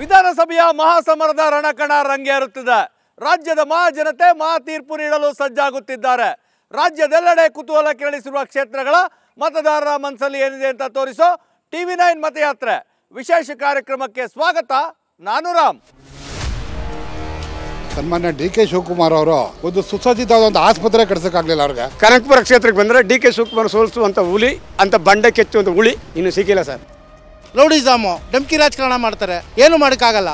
ವಿಧಾನಸಭೆಯ ಮಹಾಸಮರದ ರಣಕಣ ರಂಗೇರುತ್ತಿದೆ. ರಾಜ್ಯದ ಮಹಾಜನತೆ ಮಹಾ ತೀರ್ಪು ನೀಡಲು ಸಜ್ಜಾಗುತ್ತಿದ್ದಾರೆ. ರಾಜ್ಯದೆಲ್ಲೆಡೆ ಕುತೂಹಲ ಕೆರಳಿಸಿರುವ ಕ್ಷೇತ್ರಗಳ ಮತದಾರರ ಮನಸ್ಸಲ್ಲಿ ಏನಿದೆ ಅಂತ ತೋರಿಸೋ TV9 ಮತಯಾತ್ರೆ ವಿಶೇಷ ಕಾರ್ಯಕ್ರಮಕ್ಕೆ ಸ್ವಾಗತ. ನಾನು ರಾಮ್. ಸನ್ಮಾನ್ಯ DK ಶಿವಕುಮಾರ್ ಅವರು ಒಂದು ಸುಸಜ್ಜಿತವಾದ ಒಂದು ಆಸ್ಪತ್ರೆ ಕಟ್ಸೋಕ್ಕಾಗಲಿಲ್ಲ ಅವ್ರಿಗೆ. ಕನಕಪುರ ಕ್ಷೇತ್ರಕ್ಕೆ ಬಂದರೆ DK ಶಿವಕುಮಾರ್ ಸೋಲಿಸುವಂಥ ಹುಲಿ ಅಂತ ಬಂಡೆ ಕೆಚ್ಚುವಂಥ ಹುಳಿ ಇನ್ನು ಸಿಕ್ಕಿಲ್ಲ ಸರ್. ರೌಡಿಸಮು ಧಮ್ಕಿ ರಾಜಕಾರಣ ಮಾಡ್ತಾರೆ, ಏನು ಮಾಡೋಕ್ಕಾಗಲ್ಲ.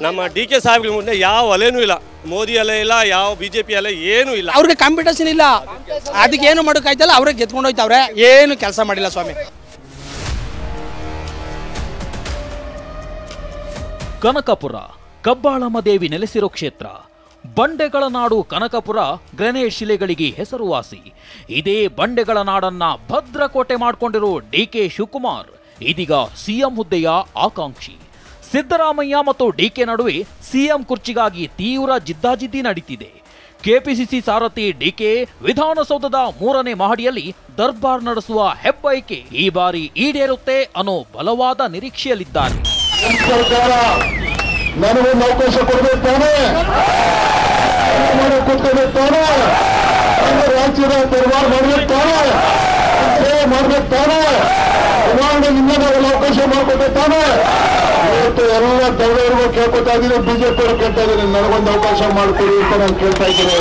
ನಮ್ಮ DK ಸಾಹೇಬ್ಗಳ ಮುಂದೆ ಯಾವ ಅಲೆನೂ ಇಲ್ಲ, ಮೋದಿ ಅಲೆ ಇಲ್ಲ, ಯಾವ BJP ಅಲೆ ಏನೂ ಇಲ್ಲ. ಅವ್ರಿಗೆ ಕಾಂಪಿಟೇಷನ್ ಇಲ್ಲ, ಅದಕ್ಕೆ ಏನು ಮಾಡೋಕ್ಕಾಯ್ತಲ್ಲ, ಅವ್ರಿಗೆ ಗೆದ್ಕೊಂಡು ಹೋಯ್ತವ್ರೆ, ಏನು ಕೆಲಸ ಮಾಡಿಲ್ಲ ಸ್ವಾಮಿ. ಕನಕಪುರ ಕಬ್ಬಾಳಮ್ಮದೇವಿ ನೆಲೆಸಿರೋ ಕ್ಷೇತ್ರ. ಬಂಡೆಗಳ ನಾಡು ಕನಕಪುರ ಗ್ರೆನೇಡ್ ಶಿಲೆಗಳಿಗೆ ಹೆಸರುವಾಸಿ. ಇದೇ ಬಂಡೆಗಳ ನಾಡನ್ನ ಭದ್ರಕೋಟೆ ಮಾಡಿಕೊಂಡಿರೋ DK ಶಿವಕುಮಾರ್ ಇದೀಗ CM ಹುದ್ದೆಯ ಆಕಾಂಕ್ಷಿ. ಸಿದ್ದರಾಮಯ್ಯ ಮತ್ತು DK ನಡುವೆ CM ಕುರ್ಚಿಗಾಗಿ ತೀವ್ರ ಜಿದ್ದಾಜಿದ್ದಿ ನಡೀತಿದೆ. KPCC ಸಾರಥಿ DK ವಿಧಾನಸೌಧದ 3ನೇ ಮಹಡಿಯಲ್ಲಿ ದರ್ಬಾರ್ ನಡೆಸುವ ಹೆಬ್ಬಯಕೆ ಈ ಬಾರಿ ಈಡೇರುತ್ತೆ ಅನ್ನೋ ಬಲವಾದ ನಿರೀಕ್ಷೆಯಲ್ಲಿದ್ದಾರೆ. ನನಗೊಂದು ಅವಕಾಶ ಕೊಡಬೇಕು ತಾನೆ, ರಾಜ್ಯದ ದರ್ಬಾರ್ ಮಾಡಬೇಕು ತಾನೆ, ಮಾಡ್ಬೇಕು ತಾನೆ, ಚುನಾವಣೆಯಿಂದ ನಾವೆಲ್ಲ ಅವಕಾಶ ಮಾಡ್ಕೊಬೇಕು ತಾನೆ. ಇವತ್ತು ಎಲ್ಲ ದಳದವ್ರಿಗೂ ಕೇಳ್ಕೊತಾ ಇದ್ದೀನಿ, BJP ಅವರು ಕೇಳ್ತಾ ಇದ್ದೀನಿ, ನನಗೊಂದು ಅವಕಾಶ ಮಾಡಿಕೊಡಿ ಅಂತ ನಾನು ಕೇಳ್ತಾ ಇದ್ದೀನಿ.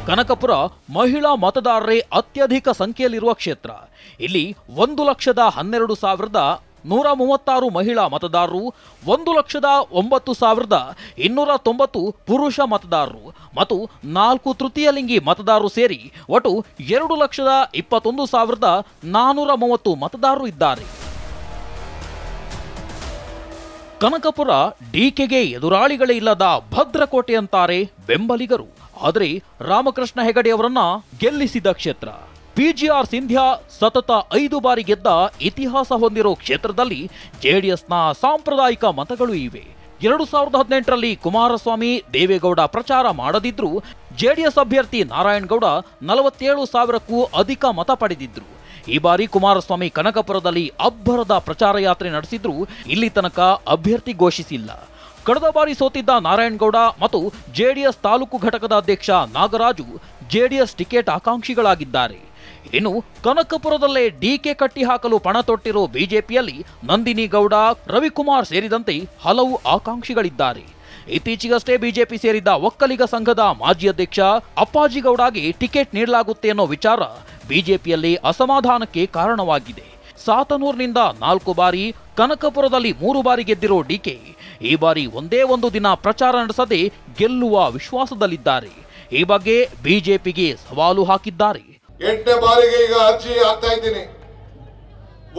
ಕನಕಪುರ ಮಹಿಳಾ ಮತದಾರರೇ ಅತ್ಯಧಿಕ ಸಂಖ್ಯೆಯಲ್ಲಿರುವ ಕ್ಷೇತ್ರ. ಇಲ್ಲಿ 1,12,136 ಮಹಿಳಾ ಮತದಾರರು, 1,09,290 ಪುರುಷ ಮತದಾರರು ಮತ್ತು 4 ತೃತೀಯಲಿಂಗಿ ಮತದಾರರು ಸೇರಿ ಒಟ್ಟು 2,21,430 ಮತದಾರರು ಇದ್ದಾರೆ. ಕನಕಪುರ DKಗೆ ಎದುರಾಳಿಗಳೇ ಇಲ್ಲದ ಭದ್ರಕೋಟೆ ಅಂತಾರೆ ಬೆಂಬಲಿಗರು. ಆದರೆ ರಾಮಕೃಷ್ಣ ಹೆಗಡೆ ಅವರನ್ನ ಗೆಲ್ಲಿಸಿದ ಕ್ಷೇತ್ರ. PGR ಸಿಂಧ್ಯಾ ಸತತ 5 ಬಾರಿ ಗೆದ್ದ ಇತಿಹಾಸ ಹೊಂದಿರೋ ಕ್ಷೇತ್ರದಲ್ಲಿ JDSನ ಸಾಂಪ್ರದಾಯಿಕ ಮತಗಳು ಇವೆ. 2018ರಲ್ಲಿ ಕುಮಾರಸ್ವಾಮಿ ದೇವೇಗೌಡ ಪ್ರಚಾರ ಮಾಡದಿದ್ರು JDS ಅಭ್ಯರ್ಥಿ ನಾರಾಯಣಗೌಡ 47,000ಕ್ಕೂ ಅಧಿಕ ಮತ ಪಡೆದಿದ್ರು. ಈ ಬಾರಿ ಕುಮಾರಸ್ವಾಮಿ ಕನಕಪುರದಲ್ಲಿ ಅಬ್ಬರದ ಪ್ರಚಾರ ಯಾತ್ರೆ ನಡೆಸಿದ್ರು ಇಲ್ಲಿ ತನಕ ಅಭ್ಯರ್ಥಿ ಘೋಷಿಸಿಲ್ಲ. ಕಳೆದ ಬಾರಿ ಸೋತಿದ್ದ ನಾರಾಯಣಗೌಡ ಮತ್ತು JDS ತಾಲೂಕು ಘಟಕದ ಅಧ್ಯಕ್ಷ ನಾಗರಾಜು JDS ಟಿಕೆಟ್ ಆಕಾಂಕ್ಷಿಗಳಾಗಿದ್ದಾರೆ. ಇನ್ನು ಕನಕಪುರದಲ್ಲೇ DK ಕಟ್ಟಿ ಹಾಕಲು ಪಣ ತೊಟ್ಟಿರೋ BJPಯಲ್ಲಿ ನಂದಿನಿ ಗೌಡ, ರವಿಕುಮಾರ್ ಸೇರಿದಂತೆ ಹಲವು ಆಕಾಂಕ್ಷಿಗಳಿದ್ದಾರೆ. ಇತ್ತೀಚೆಗಷ್ಟೇ BJP ಸೇರಿದ್ದ ಒಕ್ಕಲಿಗ ಸಂಘದ ಮಾಜಿ ಅಧ್ಯಕ್ಷ ಅಪ್ಪಾಜಿಗೌಡಗೆ ಟಿಕೆಟ್ ನೀಡಲಾಗುತ್ತೆ ಅನ್ನೋ ವಿಚಾರ BJPಯಲ್ಲಿ ಅಸಮಾಧಾನಕ್ಕೆ ಕಾರಣವಾಗಿದೆ. ಸಾತನೂರಿನಿಂದ 4 ಬಾರಿ, ಕನಕಪುರದಲ್ಲಿ 3 ಬಾರಿ ಗೆದ್ದಿರೋ DK ಈ ಬಾರಿ ಒಂದೇ ಒಂದು ದಿನ ಪ್ರಚಾರ ನಡೆಸದೆ ಗೆಲ್ಲುವ ವಿಶ್ವಾಸದಲ್ಲಿದ್ದಾರೆ. ಈ ಬಗ್ಗೆ BJPಗೆ ಸವಾಲು ಹಾಕಿದ್ದಾರೆ. 8ನೇ ಬಾರಿಗೆ ಈಗ ಅರ್ಜಿ ಹಾಕ್ತಾ ಇದ್ದೀನಿ.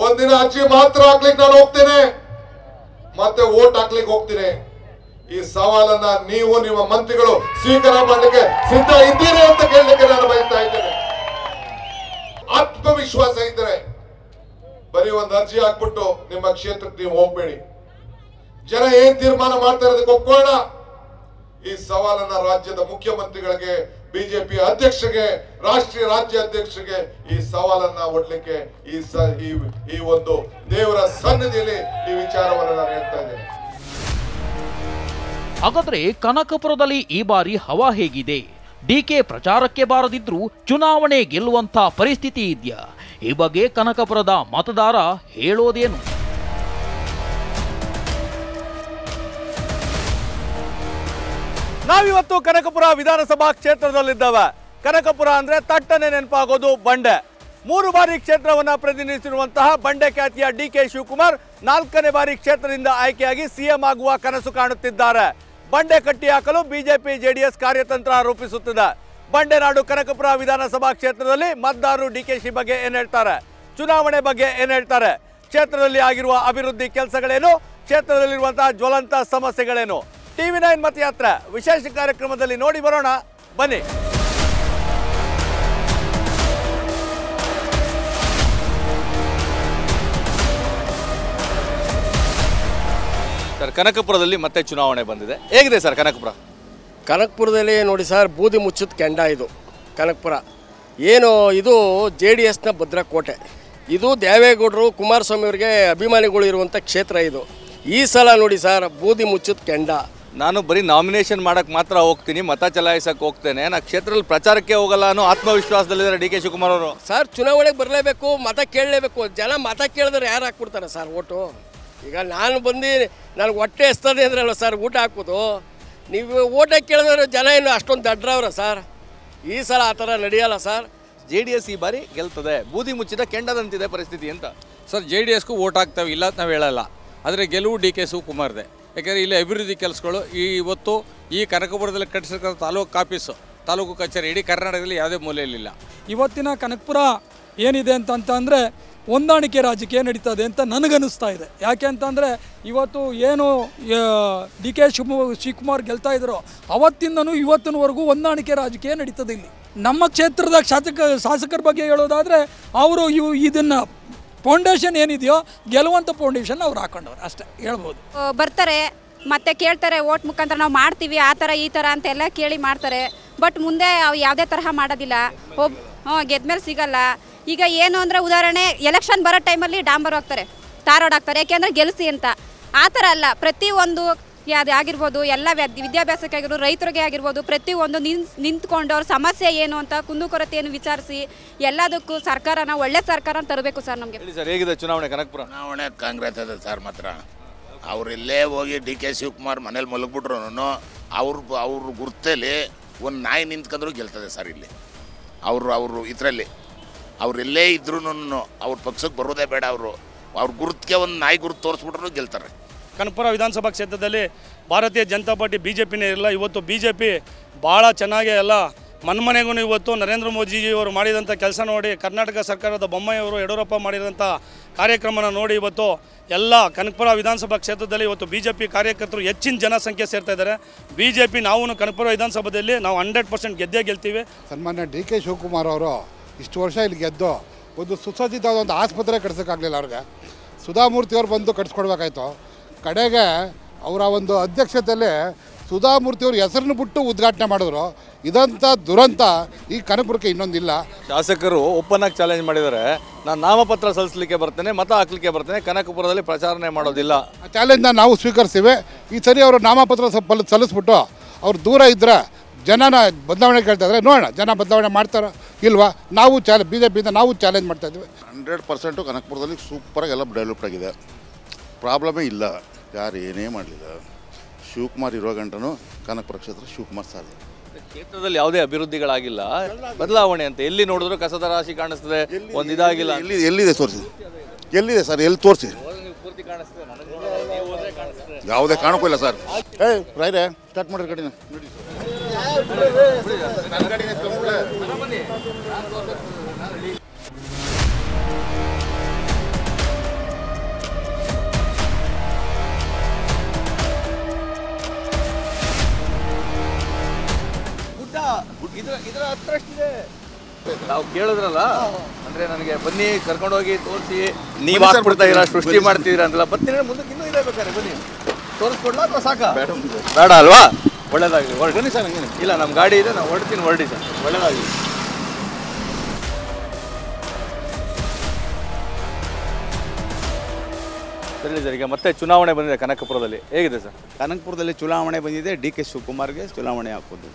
ಒಂದಿನ ಅರ್ಜಿ ಮಾತ್ರ ಹಾಕ್ಲಿಕ್ಕೆ ನಾನು ಹೋಗ್ತೇನೆ, ಮತ್ತೆ ವೋಟ್ ಹಾಕ್ಲಿಕ್ಕೆ ಹೋಗ್ತೀನಿ. ಈ ಸವಾಲನ್ನ ನೀವು ನಿಮ್ಮ ಮಂತ್ರಿಗಳು ಸ್ವೀಕಾರ ಮಾಡಲಿಕ್ಕೆ ಸಿದ್ಧ ಇದ್ದೀರಿ ಅಂತ ಕೇಳಲಿಕ್ಕೆ ನಾನು ಬಯಸ್ತಾ ಇದ್ದೇನೆ. ಆತ್ಮವಿಶ್ವಾಸ ಇದ್ದರೆ ಬರೀ ಒಂದು ಅರ್ಜಿ ಹಾಕ್ಬಿಟ್ಟು ನಿಮ್ಮ ಕ್ಷೇತ್ರಕ್ಕೆ ನೀವು ಹೋಗ್ಬೇಡಿ. ಜನ ಏನ್ ತೀರ್ಮಾನ ಮಾಡ್ತಾ ಇರೋದಕ್ಕೆ ಒಪ್ಕೊಳ್ಳೋಣ. ಈ ಸವಾಲನ್ನ ರಾಜ್ಯದ ಮುಖ್ಯಮಂತ್ರಿಗಳಿಗೆ, BJP ಅಧ್ಯಕ್ಷರಿಗೆ, ರಾಷ್ಟ್ರೀಯ ರಾಜ್ಯ ಅಧ್ಯಕ್ಷರಿಗೆ ಈ ಸವಾಲನ್ನ ಒಡ್ಲಿಕ್ಕೆ ಈ ಒಂದು ದೇವರ ಸನ್ನಿಧಿಯಲ್ಲಿ ಈ ವಿಚಾರವನ್ನು ನಾನು ಹೇಳ್ತಾ ಇದ್ದೇನೆ. ಹಾಗಾದ್ರೆ ಕನಕಪುರದಲ್ಲಿ ಈ ಬಾರಿ ಹವಾ ಹೇಗಿದೆ? DK ಪ್ರಚಾರಕ್ಕೆ ಬಾರದಿದ್ರು ಚುನಾವಣೆ ಗೆಲ್ಲುವಂತ ಪರಿಸ್ಥಿತಿ ಇದೆಯಾ? ಈ ಬಗ್ಗೆ ಕನಕಪುರದ ಮತದಾರ ಹೇಳೋದೇನು? ನಾವಿವತ್ತು ಕನಕಪುರ ವಿಧಾನಸಭಾ ಕ್ಷೇತ್ರದಲ್ಲಿದ್ದೇವೆ. ಕನಕಪುರ ಅಂದ್ರೆ ತಟ್ಟನೆ ನೆನಪಾಗೋದು ಬಂಡೆ. 3 ಬಾರಿ ಕ್ಷೇತ್ರವನ್ನ ಪ್ರತಿನಿಧಿಸಿರುವಂತಹ ಬಂಡೆ ಖ್ಯಾತಿಯ DK ಶಿವಕುಮಾರ್ 4ನೇ ಬಾರಿ ಕ್ಷೇತ್ರದಿಂದ ಆಯ್ಕೆಯಾಗಿ CM ಆಗುವ ಕನಸು ಕಾಣುತ್ತಿದ್ದಾರೆ. ಬಂಡೆ ಕಟ್ಟಿ ಹಾಕಲು BJP JDS ಕಾರ್ಯತಂತ್ರ ರೂಪಿಸುತ್ತಿದೆ. ಬಂಡೆನಾಡು ಕನಕಪುರ ವಿಧಾನಸಭಾ ಕ್ಷೇತ್ರದಲ್ಲಿ ಮತದಾರರು DKಶಿ ಬಗ್ಗೆ ಏನ್ ಹೇಳ್ತಾರೆ, ಚುನಾವಣೆ ಬಗ್ಗೆ ಏನ್ ಹೇಳ್ತಾರೆ, ಕ್ಷೇತ್ರದಲ್ಲಿ ಆಗಿರುವ ಅಭಿವೃದ್ಧಿ ಕೆಲಸಗಳೇನು, ಕ್ಷೇತ್ರದಲ್ಲಿರುವಂತಹ ಜ್ವಲಂತ ಸಮಸ್ಯೆಗಳೇನು? TV9 ಮತಯಾತ್ರೆ ವಿಶೇಷ ಕಾರ್ಯಕ್ರಮದಲ್ಲಿ ನೋಡಿ ಬರೋಣ, ಬನ್ನಿ. ಸರ್, ಕನಕಪುರದಲ್ಲಿ ಮತ್ತೆ ಚುನಾವಣೆ ಬಂದಿದೆ, ಹೇಗಿದೆ ಸರ್ ಕನಕಪುರ? ಕನಕಪುರದಲ್ಲಿ ನೋಡಿ ಸರ್, ಬೂದಿ ಮುಚ್ಚಿದ ಕೆಂಡ ಇದು ಕನಕಪುರ. ಏನು ಇದು JDSನ ಭದ್ರಕೋಟೆ. ಇದು ದೇವೇಗೌಡರು ಕುಮಾರಸ್ವಾಮಿ ಅವರಿಗೆ ಅಭಿಮಾನಿಗಳು ಇರುವಂಥ ಕ್ಷೇತ್ರ ಇದು. ಈ ಸಲ ನೋಡಿ ಸರ್ ಬೂದಿ ಮುಚ್ಚಿದ ಕೆಂಡ. ನಾನು ಬರೀ ನಾಮಿನೇಷನ್ ಮಾಡಕ್ಕೆ ಮಾತ್ರ ಹೋಗ್ತೀನಿ, ಮತ ಚಲಾಯಿಸಕ್ಕೆ ಹೋಗ್ತೇನೆ, ನಾನು ಕ್ಷೇತ್ರದಲ್ಲಿ ಪ್ರಚಾರಕ್ಕೆ ಹೋಗಲ್ಲ ಅನ್ನೋ ಆತ್ಮವಿಶ್ವಾಸದಲ್ಲಿದ್ದಾರೆ ಡಿ ಕೆ ಶಿವಕುಮಾರ್ ಅವರು. ಸರ್ ಚುನಾವಣೆಗೆ ಬರಲೇಬೇಕು, ಮತ ಕೇಳಲೇಬೇಕು. ಜನ ಮತ ಕೇಳಿದ್ರೆ ಯಾರು ಹಾಕ್ಬಿಡ್ತಾರೆ ಸರ್ ಓಟು? ಈಗ ನಾನು ಬಂದು ನನಗೆ ಹೊಟ್ಟೆ ಎಸ್ತದೆ ಅಂದ್ರಲ್ಲ ಸರ್ ಊಟ ಹಾಕೋದು. ನೀವು ಓಟ ಕೇಳಿದ್ರೆ ಜನ ಏನು ಅಷ್ಟೊಂದು ದಡ್ರವ್ರ ಸರ್? ಈ ಸಲ ಆ ಥರ ನಡೆಯಲ್ಲ ಸರ್. JDS ಈ ಬಾರಿ ಗೆಲ್ತದೆ, ಬೂದಿ ಮುಚ್ಚಿದ ಕೆಂಡದಂತಿದೆ ಪರಿಸ್ಥಿತಿ ಅಂತ. ಸರ್ JDSಗೂ ಓಟ್ ಹಾಕ್ತೇವೆ, ಇಲ್ಲ ಅಂತ ನಾವು ಹೇಳಲ್ಲ. ಆದರೆ ಗೆಲುವು ಡಿ ಕೆ ಶಿವಕುಮಾರ್ದೆ. ಯಾಕೆಂದರೆ ಇಲ್ಲಿ ಅಭಿವೃದ್ಧಿ ಕೆಲಸಗಳು ಇವತ್ತು ಈ ಕನಕಪುರದಲ್ಲಿ ಕಟ್ಟಿಸಿರ್ತಕ್ಕಂಥ ತಾಲೂಕು ಆಫೀಸು, ತಾಲೂಕು ಕಚೇರಿ ಇಡೀ ಕರ್ನಾಟಕದಲ್ಲಿ ಯಾವುದೇ ಮೂಲೆಯಲ್ಲಿಲ್ಲ. ಇವತ್ತಿನ ಕನಕಪುರ ಏನಿದೆ ಅಂತಂದರೆ ಹೊಂದಾಣಿಕೆ ರಾಜಕೀಯ ನಡೀತದೆ ಅಂತ ನನಗನ್ನಿಸ್ತಾ ಇದೆ. ಯಾಕೆ ಅಂತಂದರೆ ಇವತ್ತು ಏನು ಡಿ ಕೆ ಶಿವಕುಮಾರ್ ಗೆಲ್ತಾ ಇದ್ರು ಅವತ್ತಿಂದನೂ ಇವತ್ತಿನವರೆಗೂ ಹೊಂದಾಣಿಕೆ ರಾಜಕೀಯ ನಡೀತದೆ ಇಲ್ಲಿ. ನಮ್ಮ ಕ್ಷೇತ್ರದ ಶಾಸಕರ ಬಗ್ಗೆ ಹೇಳೋದಾದರೆ ಅವರು ಇದನ್ನು ಫೌಂಡೇಶನ್ ಏನಿದೆಯೋ ಗೆಲುವಂಥ ಫೌಂಡೇಶನ್ ಅವ್ರು ಹಾಕೊಂಡವ್ರು ಅಷ್ಟೇ ಹೇಳ್ಬೋದು. ಬರ್ತಾರೆ ಮತ್ತೆ ಕೇಳ್ತಾರೆ ಓಟ್ ಮುಖಾಂತರ ನಾವು ಮಾಡ್ತೀವಿ ಆ ಥರ ಈ ಥರ ಅಂತೆಲ್ಲ ಕೇಳಿ ಮಾಡ್ತಾರೆ. ಬಟ್ ಮುಂದೆ ಯಾವುದೇ ತರಹ ಮಾಡೋದಿಲ್ಲ. ಗೆದ್ಮೇಲೆ ಸಿಗಲ್ಲ. ಈಗ ಏನು ಅಂದರೆ ಉದಾಹರಣೆ ಎಲೆಕ್ಷನ್ ಬರೋ ಟೈಮಲ್ಲಿ ಡಾಂಬರ್ ಹೋಗ್ತಾರೆ, ತಾರ್ ರೋಡ್ ಹಾಕ್ತಾರೆ, ಯಾಕೆಂದರೆ ಗೆಲ್ಲಿಸಿ ಅಂತ. ಆ ಥರ ಅಲ್ಲ, ಪ್ರತಿಯೊಂದು ಯಾವುದು ಆಗಿರ್ಬೋದು, ಎಲ್ಲ ವಿದ್ಯಾಭ್ಯಾಸಕ್ಕೆ ಆಗಿರ್ಬೋದು, ರೈತರಿಗೆ ಆಗಿರ್ಬೋದು, ಪ್ರತಿಯೊಂದು ನಿಂತ್ಕೊಂಡು ಅವ್ರ ಸಮಸ್ಯೆ ಏನು ಅಂತ ಕುಂದುಕೊರತೆಯನ್ನು ವಿಚಾರಿಸಿ ಎಲ್ಲದಕ್ಕೂ ಸರ್ಕಾರನ ಒಳ್ಳೆ ಸರ್ಕಾರ ತರಬೇಕು ಸರ್ ನಮಗೆ. ಸರ್ ಹೇಗಿದೆ ಚುನಾವಣೆ ಕನಕಪುರ? ಚುನಾವಣೆ ಕಾಂಗ್ರೆಸ್ ಅದ ಸರ್. ಮಾತ್ರ ಅವರೆಲ್ಲೇ ಹೋಗಿ ಡಿ ಕೆ ಶಿವಕುಮಾರ್ ಮನೇಲಿ ಮಲಗಿಬಿಟ್ರು ಅವ್ರ ಗುರ್ತಲ್ಲಿ ಒಂದು ನಾಯಿ ನಿಂತ್ಕೊಂಡ್ರು ಗೆಲ್ತದೆ ಸರ್. ಇಲ್ಲಿ ಅವರು ಇದರಲ್ಲಿ ಅವರೆಲ್ಲೇ ಇದ್ರೂ ಅವ್ರ ಪಕ್ಷಕ್ಕೆ ಬರೋದೇ ಬೇಡ. ಅವ್ರ ಗುರುತಿಗೆ ಒಂದು ನಾಯಿ ಗುರುತು ತೋರಿಸ್ಬಿಟ್ರು ಗೆಲ್ತಾರೆ. ಕನಕಪುರ ವಿಧಾನಸಭಾ ಕ್ಷೇತ್ರದಲ್ಲಿ ಭಾರತೀಯ ಜನತಾ ಪಾರ್ಟಿ BJPನೇ ಇರಲ್ಲ. ಇವತ್ತು BJP ಭಾಳ ಚೆನ್ನಾಗಿ ಎಲ್ಲ ಮನೆಗೂ ಇವತ್ತು ನರೇಂದ್ರ ಮೋದಿಜಿಯವರು ಮಾಡಿದಂಥ ಕೆಲಸ ನೋಡಿ, ಕರ್ನಾಟಕ ಸರ್ಕಾರದ ಬೊಮ್ಮಾಯಿಯವರು ಯಡಿಯೂರಪ್ಪ ಮಾಡಿದಂಥ ಕಾರ್ಯಕ್ರಮನ ನೋಡಿ ಇವತ್ತು ಎಲ್ಲ ಕನಕಪುರ ವಿಧಾನಸಭಾ ಕ್ಷೇತ್ರದಲ್ಲಿ ಇವತ್ತು BJP ಕಾರ್ಯಕರ್ತರು ಹೆಚ್ಚಿನ ಜನಸಂಖ್ಯೆ ಸೇರ್ತಾ ಇದ್ದಾರೆ. BJP ನಾವು ಕನಕಪುರ ವಿಧಾನಸಭೆಯಲ್ಲಿ ನಾವು 100% ಗೆದ್ದೇ ಗೆಲ್ತೀವಿ. ಸನ್ಮಾನ್ಯ ಡಿ ಕೆ ಶಿವಕುಮಾರ್ ಅವರು ಇಷ್ಟು ವರ್ಷ ಇಲ್ಲಿ ಗೆದ್ದು ಒಂದು ಸುಸಜ್ಜಿತವಾದ ಒಂದು ಆಸ್ಪತ್ರೆ ಕಟ್ಸೋಕ್ಕಾಗಲಿಲ್ಲ ಅವ್ರಿಗೆ. ಸುಧಾಮೂರ್ತಿಯವ್ರು ಬಂದು ಕಟ್ಸ್ಕೊಡ್ಬೇಕಾಯ್ತು. ಕಡೆಗೆ ಅವರ ಒಂದು ಅಧ್ಯಕ್ಷತೆಯಲ್ಲಿ ಸುಧಾಮೂರ್ತಿಯವ್ರ ಹೆಸರನ್ನು ಬಿಟ್ಟು ಉದ್ಘಾಟನೆ ಮಾಡಿದ್ರು. ಇದಂಥ ದುರಂತ ಈ ಕನಕಪುರಕ್ಕೆ ಇನ್ನೊಂದಿಲ್ಲ. ಶಾಸಕರು ಓಪನ್ ಆಗಿ ಚಾಲೆಂಜ್ ಮಾಡಿದ್ದಾರೆ, ನಾನು ನಾಮಪತ್ರ ಸಲ್ಲಿಸಲಿಕ್ಕೆ ಬರ್ತೇನೆ, ಮತ ಹಾಕ್ಲಿಕ್ಕೆ ಬರ್ತೇನೆ, ಕನಕಪುರದಲ್ಲಿ ಪ್ರಚಾರನೆ ಮಾಡೋದಿಲ್ಲ. ಆ ಚಾಲೆಂಜ್ನ ನಾವು ಸ್ವೀಕರಿಸ್ತೀವಿ. ಈ ಸರಿ ಅವರು ನಾಮಪತ್ರ ಸಲ್ಲಿಸ್ಬಿಟ್ಟು ಅವ್ರು ದೂರ ಇದ್ದರೆ ಜನನ ಬದಲಾವಣೆ ಕೇಳ್ತಾ ಇದ್ದಾರೆ. ನೋಡೋಣ ಜನ ಬದಲಾವಣೆ ಮಾಡ್ತಾರೋ ಇಲ್ವಾ. ನಾವು BJPಯಿಂದ ನಾವು ಚಾಲೆಂಜ್ ಮಾಡ್ತಾಯಿದ್ವಿ. 100% ಕನಕಪುರದಲ್ಲಿ ಸೂಪರಾಗಿ ಎಲ್ಲ ಡೆವಲಪ್ಡ್ ಆಗಿದೆ. ಪ್ರಾಬ್ಲಮೇ ಇಲ್ಲ, ಯಾರು ಏನೇ ಮಾಡಲಿಲ್ಲ. ಶಿವಕುಮಾರ್ ಇರೋ ಗಂಟನು ಕನಕಪುರ ಕ್ಷೇತ್ರ ಶಿವಕುಮಾರ್ ಸಾಧ್ಯ. ಕ್ಷೇತ್ರದಲ್ಲಿ ಯಾವುದೇ ಅಭಿವೃದ್ಧಿಗಳಾಗಿಲ್ಲ, ಬದಲಾವಣೆ ಅಂತ ಎಲ್ಲಿ ನೋಡಿದ್ರು ಕಸದ ರಾಶಿ ಕಾಣಿಸ್ತದೆ, ಒಂದು ಇದಾಗಿಲ್ಲ. ಎಲ್ಲಿದೆ ತೋರಿಸಿ, ಎಲ್ಲಿದೆ ಸರ್, ಎಲ್ಲಿ ತೋರಿಸಿ. ಯಾವುದೇ ಕಾಣಕ್ಕೂ ಇಲ್ಲ ಸರ್. ರಾಯ್ರೆ ಸ್ಟಾರ್ಟ್ ಮಾಡ್ರಿ ಗಾಡಿನ. ಇದರ ಹತ್ರಷ್ಟಿದೆ. ನಾವು ಕೇಳಿದ್ರಲ್ಲ, ಅಂದ್ರೆ ನನಗೆ ಬನ್ನಿ ಕರ್ಕೊಂಡೋಗಿ ತೋರಿಸಿ ನೀವು ಹಾಕ್ಬಿಡ್ತಾ ಇರ ಸೃಷ್ಟಿ ಮಾಡ್ತಿದ್ದೀರಾ ಅಂತಲ್ಲ. ಬರ್ತೀನಿ ಮುಂದಕ್ಕೆ ಇನ್ನೂ ಇದೆ ಬೇಕಾರೆ ಬನ್ನಿ ತೋರಿಸ್ಕೊಡ್ಲಾ ಅಥವಾ ಸಾಕ? ಬೇಡ ಅಲ್ವಾ? ಒಳ್ಳೇದಾಗಲಿ, ಹೊರಡಿ ಸರ್. ಹಂಗೇನು ಇಲ್ಲ, ನಮ್ಮ ಗಾಡಿ ಇದೆ, ನಾವು ಹೊರಡ್ತೀನಿ. ಹೊರಡಿ ಸರ್, ಒಳ್ಳೇದಾಗಲಿ. ಸರಿ ಸರ್, ಈಗ ಮತ್ತೆ ಚುನಾವಣೆ ಬಂದಿದೆ ಕನಕಪುರದಲ್ಲಿ, ಹೇಗಿದೆ ಸರ್? ಕನಕಪುರದಲ್ಲಿ ಚುನಾವಣೆ ಬಂದಿದೆ. ಡಿ ಕೆ ಶಿವಕುಮಾರ್ಗೆ ಚುನಾವಣೆ ಹಾಕೋದು.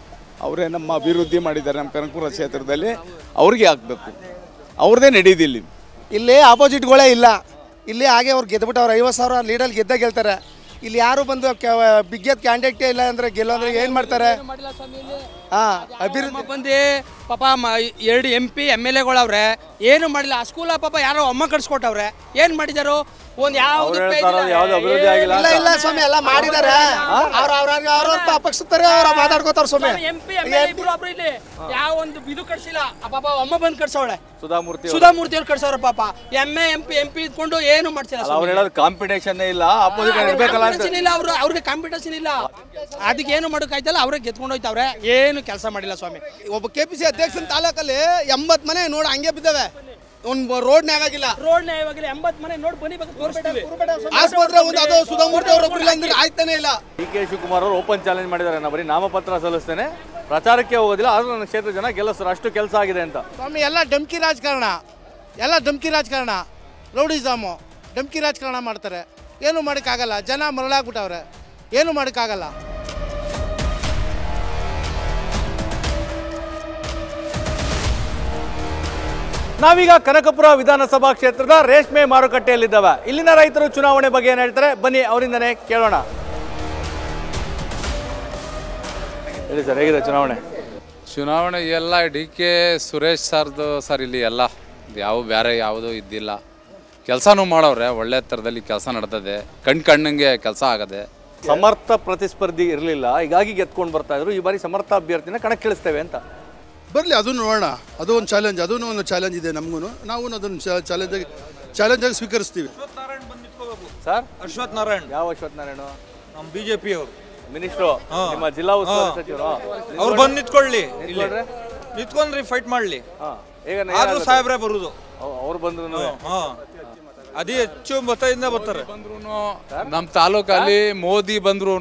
ಅವರೇ ನಮ್ಮ ಅಭಿವೃದ್ಧಿ ಮಾಡಿದ್ದಾರೆ ನಮ್ಮ ಕನಕಪುರ ಕ್ಷೇತ್ರದಲ್ಲಿ, ಅವ್ರಿಗೆ ಹಾಕಬೇಕು. ಅವ್ರದ್ದೇ ನಡೀದಿಲ್ಲಿ. ಇಲ್ಲಿ ಆಪೋಸಿಟ್ಗಳೇ ಇಲ್ಲ. ಇಲ್ಲಿ ಹಾಗೆ ಅವ್ರು ಗೆದ್ಬಿಟ್ಟು ಅವ್ರು 50,000 ಲೀಡಲ್ಲಿ ಗೆಲ್ತಾರೆ. ಇಲ್ಲಿ ಯಾರು ಬಂದು ಬಿಗ್ಗೆದ್ ಕ್ಯಾಂಡಿಡೇಟೇ ಇಲ್ಲ ಅಂದರೆ ಗೆಲ್ಲೋದ್ರೆ ಏನು ಮಾಡ್ತಾರೆ? ಅಭಿವೃದ್ಧಿ ಬಂದು ಪಾಪ 2 MP MLAಗಳವ್ರೆ, ಏನು ಮಾಡಿಲ್ಲ. ಆ ಸ್ಕೂಲ ಪಾಪ ಯಾರೋ ಅಮ್ಮ ಕಟ್ಸ್ಕೊಟ್ಟವ್ರೆ, ಏನು ಮಾಡಿದಾರು? ಒಂದು ಯಾವ್ದು ಅಭಿವೃದ್ಧಿ ಆಗಿಲ್ಲ. ಇಲ್ಲ ಸ್ವಾಮಿ, ಎಲ್ಲ ಮಾಡಿದ್ದಾರೆ. ಅವ್ರ ಪಕ್ಷತಾರೆ ಅವ್ರ ಮಾತಾಡ್ಕೋತಾರ ಸ್ವಾಮಿ. MP MLA ಇಬ್ರು ಒಬ್ರು ಇಲ್ಲಿ ಯಾವ ಒಂದು ಇದು ಕಟ್ಸಿಲ್ಲ. ಪಾಪ ಅಮ್ಮ ಬಂದು ಕಟ್ಸವಳೆ, ಸುಧಾಮೂರ್ತಿ ಅವ್ರು ಕಟ್ಸವ್ರೆ. ಪಾಪ MP ಇದ್ಕೊಂಡು ಏನು ಮಾಡ್ಸಿಲ್ಲ. ಅವ್ರು ಹೇಳೋದು ಕಾಂಪಿಟೇಷನ್ ಇಲ್ಲ, ಅಪೋಸಿಟ್ ಇಲ್ಲ. ಅವ್ರಿಗೆ ಕಾಂಪಿಟೇಷನ್ ಇಲ್ಲ. ಅದಕ್ಕೆ ಏನು ಮಾಡೋಕ್ಕಾಯ್ತಲ್ಲ, ಅವ್ರಿಗೆ ಗೆದ್ಕೊಂಡು ಹೋಯ್ತವ್ರೆ, ಏನು ಕೆಲಸ ಮಾಡಿಲ್ಲ ಸ್ವಾಮಿ. ಒಬ್ಬ KPC ಅಧ್ಯಕ್ಷನ ತಾಲೂಕಲ್ಲಿ 80 ಮನೆ ನೋಡಿ ಹಂಗೆ ಬಿದ್ದಾವೆ. ಒಂದು ರೋಡ್ ನ್ಯಾಯವಾಗಿಲ್ಲ. 80 ಮನೆ ನೋಡಿ ಬನ್ನಿ, ಆಸ್ಪತ್ರೆ ಒಂದು ಅದು ಸುಧಾಮೂರ್ತಿ ಅವರು ಇಲ್ಲ ಅಂದ್ರೆ ಆಯ್ತಾನೆ ಇಲ್ಲ. ಡಿ ಕೆ ಶಿವಕುಮಾರ್ ಅವರು ಓಪನ್ ಚಾಲೆಂಜ್ ಮಾಡಿದ್ದಾರೆ, ನಾನು ಬರೀ ನಾಮಪತ್ರ ಸಲ್ಲಿಸ್ತೇನೆ, ಪ್ರಚಾರಕ್ಕೆ ಹೋಗೋದಿಲ್ಲ, ಆದ್ರೂ ನನ್ನ ಕ್ಷೇತ್ರ ಜನ ಗೆಲ್ಲಿಸ್ತಾರೆ, ಅಷ್ಟು ಕೆಲಸ ಆಗಿದೆ ಅಂತ. ಸ್ವಾಮಿ ಎಲ್ಲ ಧಮ್ಕಿ ರಾಜಕಾರಣ, ರೌಡಿಸಮು ಧಮ್ಕಿ ರಾಜಕಾರಣ ಮಾಡ್ತಾರೆ. ಏನು ಮಾಡೋಕ್ಕಾಗಲ್ಲ. ಜನ ಮರಳಾಗ್ಬಿಟ್ಟವ್ರೆ, ಏನು ಮಾಡೋಕ್ಕಾಗಲ್ಲ. ನಾವೀಗ ಕನಕಪುರ ವಿಧಾನಸಭಾ ಕ್ಷೇತ್ರದ ರೇಷ್ಮೆ ಮಾರುಕಟ್ಟೆಯಲ್ಲಿದ್ದಾವೆ. ಇಲ್ಲಿನ ರೈತರು ಚುನಾವಣೆ ಬಗ್ಗೆ ಏನು ಹೇಳ್ತಾರೆ ಬನ್ನಿ ಅವರಿಂದನೇ ಕೇಳೋಣ. ಹೇಳಿ ಸರ್, ಹೇಗಿದೆ ಚುನಾವಣೆ ಎಲ್ಲ ಡಿ.ಕೆ. ಸುರೇಶ್ ಸರ್ದು ಸರ್. ಇಲ್ಲಿ ಎಲ್ಲ ಯಾವ ಬೇರೆ ಯಾವುದೂ ಇದ್ದಿಲ್ಲ. ಕೆಲಸನೂ ಮಾಡವ್ರೆ, ಒಳ್ಳೆ ಥರದಲ್ಲಿ ಕೆಲಸ ನಡೆದಿದೆ, ಕಣ್ಣಿಗೆ ಕೆಲಸ ಆಗದೆ. ಸಮರ್ಥ ಪ್ರತಿಸ್ಪರ್ಧಿ ಇರಲಿಲ್ಲ, ಹೀಗಾಗಿ ಗೆದ್ಕೊಂಡು ಬರ್ತಾ ಇದ್ರು. ಈ ಬಾರಿ ಸಮರ್ಥ ಅಭ್ಯರ್ಥಿನ ಕಣಕ್ಕಿಳಿಸ್ತೇವೆ ಅಂತ. ಬರಲಿ, ಅದನ್ನು ನೋಡೋಣ. ಅದು ಒಂದು ಚಾಲೆಂಜ್, ಅದೂ ಒಂದು ಚಾಲೆಂಜ್ ಇದೆ ನಮಗೂ. ನಾವು ಅದನ್ನು ಚಾಲೆಂಜಾಗಿ ಸ್ವೀಕರಿಸ್ತೀವಿ. ಸರ್, ಅಶ್ವಥ್ ನಾರಾಯಣ್. ಯಾವ ಅಶ್ವಥ್ ನಾರಾಯಣ? ನಮ್ಮ ಬಿಜೆಪಿ ಅವರು ಮಿನಿಸ್ಟ್ರು, ನಿಮ್ಮ ಜಿಲ್ಲಾ ಉಸ್ತುವಾರಿ ಸಚಿವರು. ಅವ್ರು ಬಂದು ನಿಂತ್ಕೊಳ್ಳಿ, ನಿಂತ್ಕೊಂಡ್ರಿ ಫೈಟ್ ಮಾಡಲಿ. ಆದ್ರೂ ಸಾಹೇಬ್ರೆ ಬರುದು. ಅವ್ರು ಬಂದ್ರು ಅದೇ ಹೆಚ್ಚು ಮತದಿಂದ ಬರ್ತಾರೆ. ನಮ್ಮ ತಾಲೂಕಲ್ಲಿ ಮೋದಿ ಬಂದ್ರು